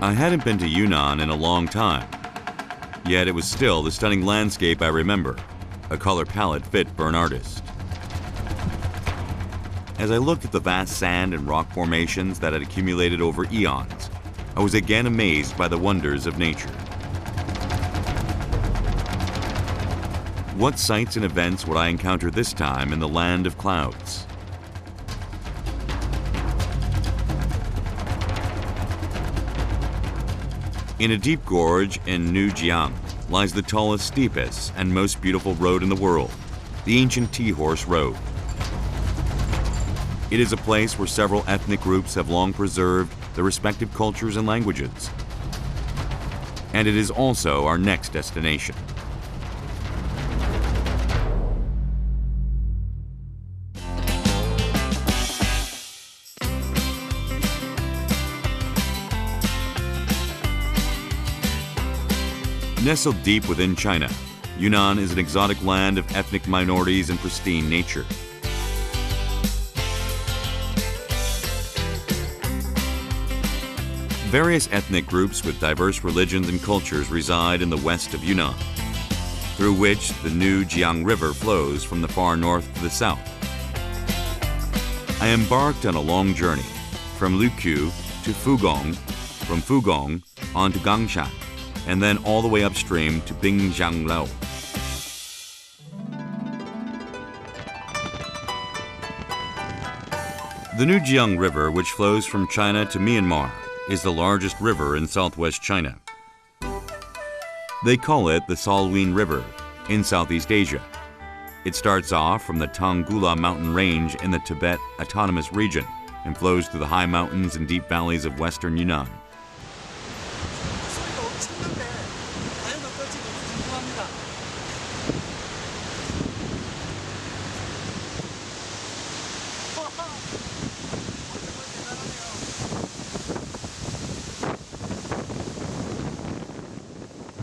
I hadn't been to Yunnan in a long time, yet it was still the stunning landscape I remember, a color palette fit for an artist. As I looked at the vast sand and rock formations that had accumulated over eons, I was again amazed by the wonders of nature. What sights and events would I encounter this time in the land of clouds? In a deep gorge in Nujiang lies the tallest, steepest, and most beautiful road in the world, the ancient Tea-Horse Road. It is a place where several ethnic groups have long preserved their respective cultures and languages. And it is also our next destination. Nestled deep within China, Yunnan is an exotic land of ethnic minorities and pristine nature. Various ethnic groups with diverse religions and cultures reside in the west of Yunnan, through which the Nujiang River flows from the far north to the south. I embarked on a long journey from Luqiu to Fugong, from Fugong on to Gangshan, and then all the way upstream to Bingjianglao. The Nujiang River, which flows from China to Myanmar, is the largest river in southwest China. They call it the Salween River in Southeast Asia. It starts off from the Tanggula mountain range in the Tibet Autonomous Region and flows through the high mountains and deep valleys of western Yunnan.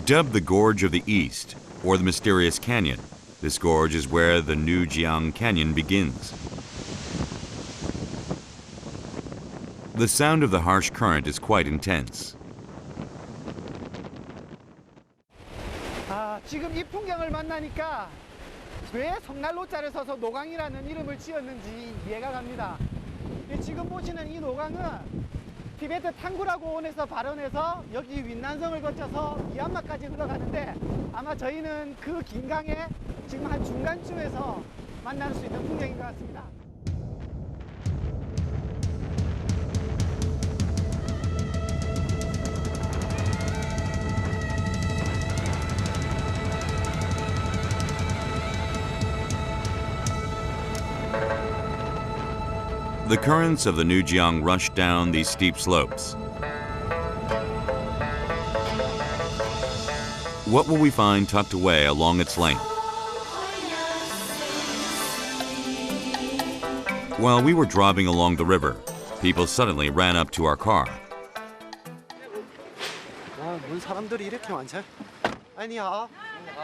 Dubbed the Gorge of the East, or the Mysterious Canyon, this gorge is where the Nujiang Canyon begins. The sound of the harsh current is quite intense. 지금 이 풍경을 만나니까 왜 성난로자를 서서 노강이라는 이름을 지었는지 이해가 갑니다. 지금 보시는 이 노강은 티베트 탕구라 고원에서 발원해서 여기 윈난성을 거쳐서 미얀마까지 흘러가는데 아마 저희는 그 긴 강의 지금 한 중간쯤에서 만날 수 있는 풍경인 것 같습니다. The currents of the Nujiang rush down these steep slopes. What will we find tucked away along its length? While we were driving along the river, people suddenly ran up to our car. 사람들이 이렇게 많지? 哎，你好。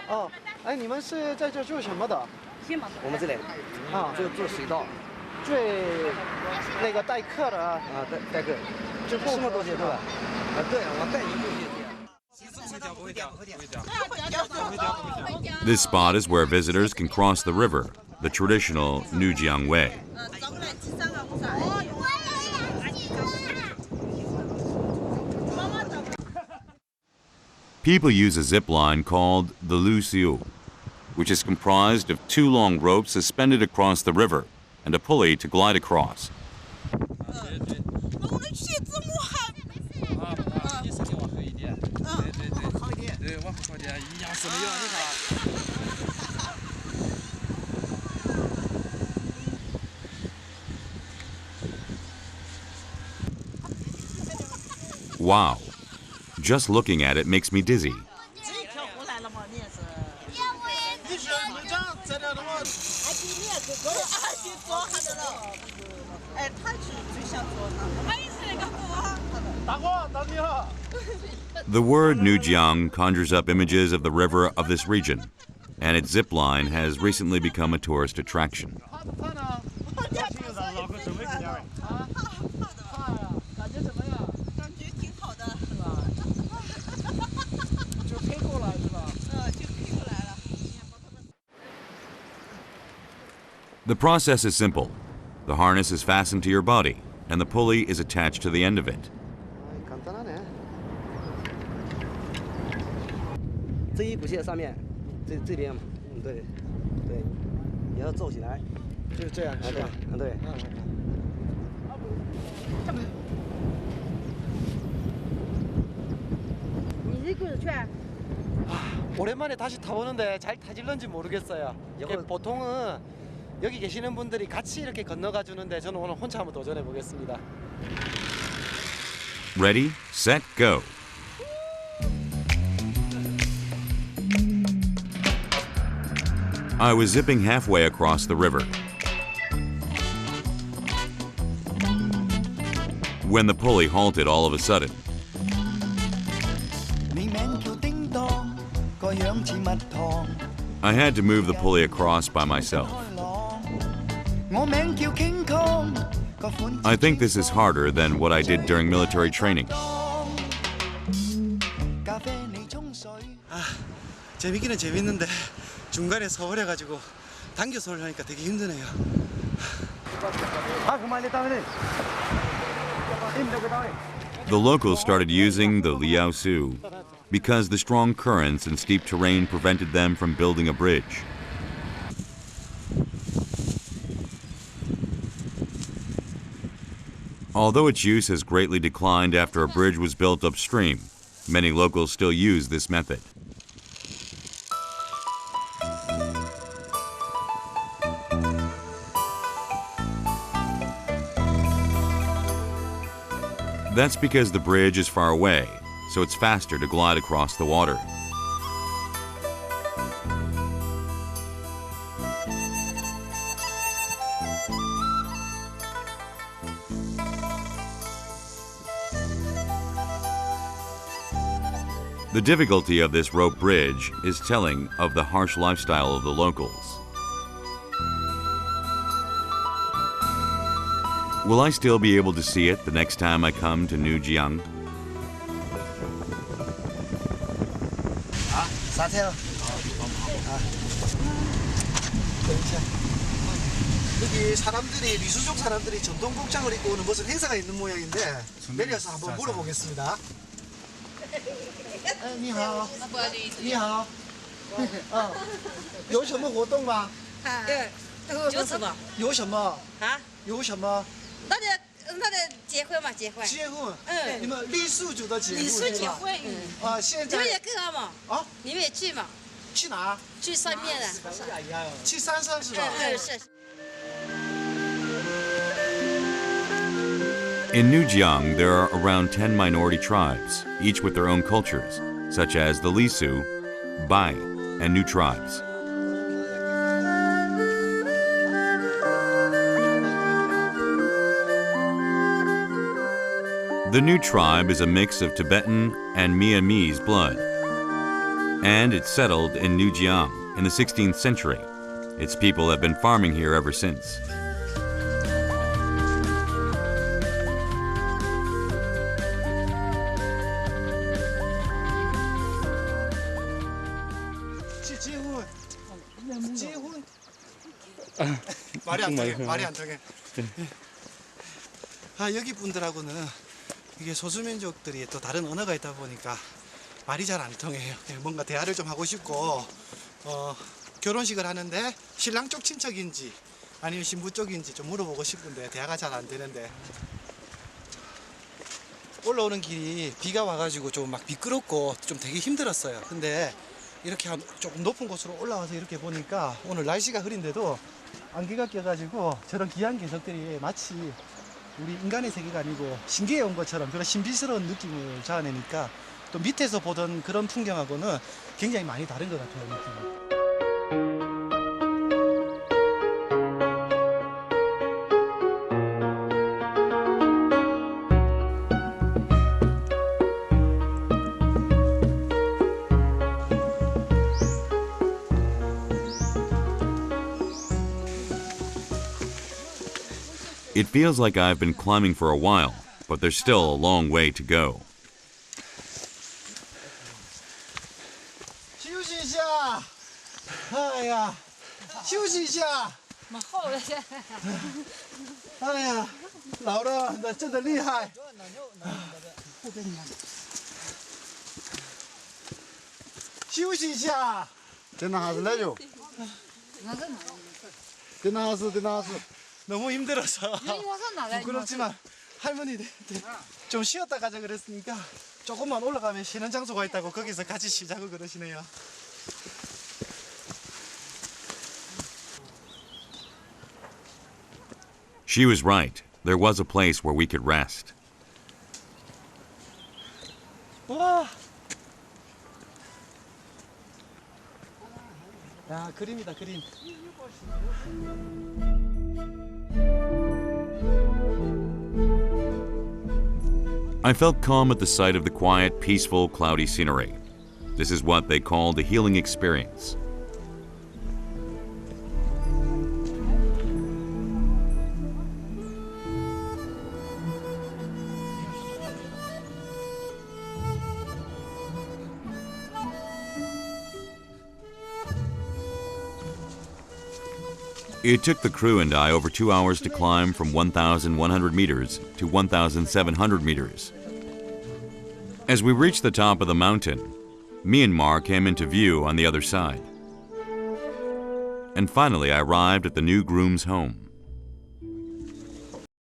哦，哎，你们是在这做什么的？我们这里做水稻。 最那个代课的啊，代课，就这么多节对吧？对，我带你过去。 This spot is where visitors can cross the river, the traditional Nujiang Way. People use a zip line called the Lu Siu, which is comprised of two long ropes suspended across the river and a pulley to glide across. Wow, just looking at it makes me dizzy. The word Nujiang conjures up images of the river of this region, and its zip line has recently become a tourist attraction. The process is simple. The harness is fastened to your body, and the pulley is attached to the end of it. 간단하네. 这一股线上面，这边，对，对，也要皱起来。就是这样，是吧？对。 오랜만에 다시 타보는데 잘 타질런지 모르겠어요. 이게 보통은 여기 계시는 분들이 같이 이렇게 건너가 주는데 저는 오늘 혼자 한번 도전해 보겠습니다. Ready, set, go. I was zipping halfway across the river when the pulley halted all of a sudden. I had to move the pulley across by myself. I think this is harder than what I did during military training. 재밌기는 재밌는데 중간에 서버려가지고 당겨서 올라니까 되게 힘드네요. The locals started using the liaosu because the strong currents and steep terrain prevented them from building a bridge. Although its use has greatly declined after a bridge was built upstream, many locals still use this method. That's because the bridge is far away, so it's faster to glide across the water. The difficulty of this rope bridge is telling of the harsh lifestyle of the locals. Will I still be able to see it the next time I come to Nujiang? 사세요. 여기 사람들이 미수족 사람들이 전통 복장을 입고 오는 무슨 행사가 있는 모양인데 내려서 한번 물어보겠습니다. 你好，你好，有什么活动吗？有什么？有什么？啊？有什么？那得结婚嘛，结婚。结婚？嗯你们傈僳族的结婚？你是结婚？啊，现在你们也跟啊嘛？啊，你们也去嘛？去哪？去上面的。去山上是吧？是。 In Nujiang, there are around 10 minority tribes, each with their own cultures, such as the Lisu, Bai, and New tribes. The New tribe is a mix of Tibetan and Myanmarese blood, and it settled in Nujiang in the 16th century. Its people have been farming here ever since. 말이 안 통해. 말이 안 통해. 아, 여기 분들하고는 이게 소수민족들이 또 다른 언어가 있다 보니까 말이 잘 안 통해요. 뭔가 대화를 좀 하고 싶고 결혼식을 하는데 신랑 쪽 친척인지 아니면 신부 쪽인지 좀 물어보고 싶은데 대화가 잘 안 되는데 올라오는 길이 비가 와가지고 좀 막 미끄럽고 좀 되게 힘들었어요. 근데 이렇게 조금 높은 곳으로 올라와서 이렇게 보니까 오늘 날씨가 흐린데도 안개가 껴가지고 저런 귀한 개석들이 마치 우리 인간의 세계가 아니고 신기해 온 것처럼 그런 신비스러운 느낌을 자아내니까 또 밑에서 보던 그런 풍경하고는 굉장히 많이 다른 것 같아요, 느낌이. It feels like I've been climbing for a while, but there's still a long way to go. 休息一下，哎呀，休息一下。蛮厚的。哎呀，老了，那真的厉害。休息一下。 대나하슬래요. 대나하슬. 너무 힘들어서 부끄럽지만 할머니 좀 쉬었다 가자 그랬으니까 조금만 올라가면 쉬는 장소가 있다고 거기서 같이 쉬자고 그러시네요. She was right. There was a place where we could rest. 와. 야, 그림이다, 그림. I felt calm at the sight of the quiet, peaceful, cloudy scenery. This is what they call the healing experience. It took the crew and I over 2 hours to climb from 1,100 meters to 1,700 meters. As we reached the top of the mountain, Myanmar came into view on the other side. And finally, I arrived at the new groom's home.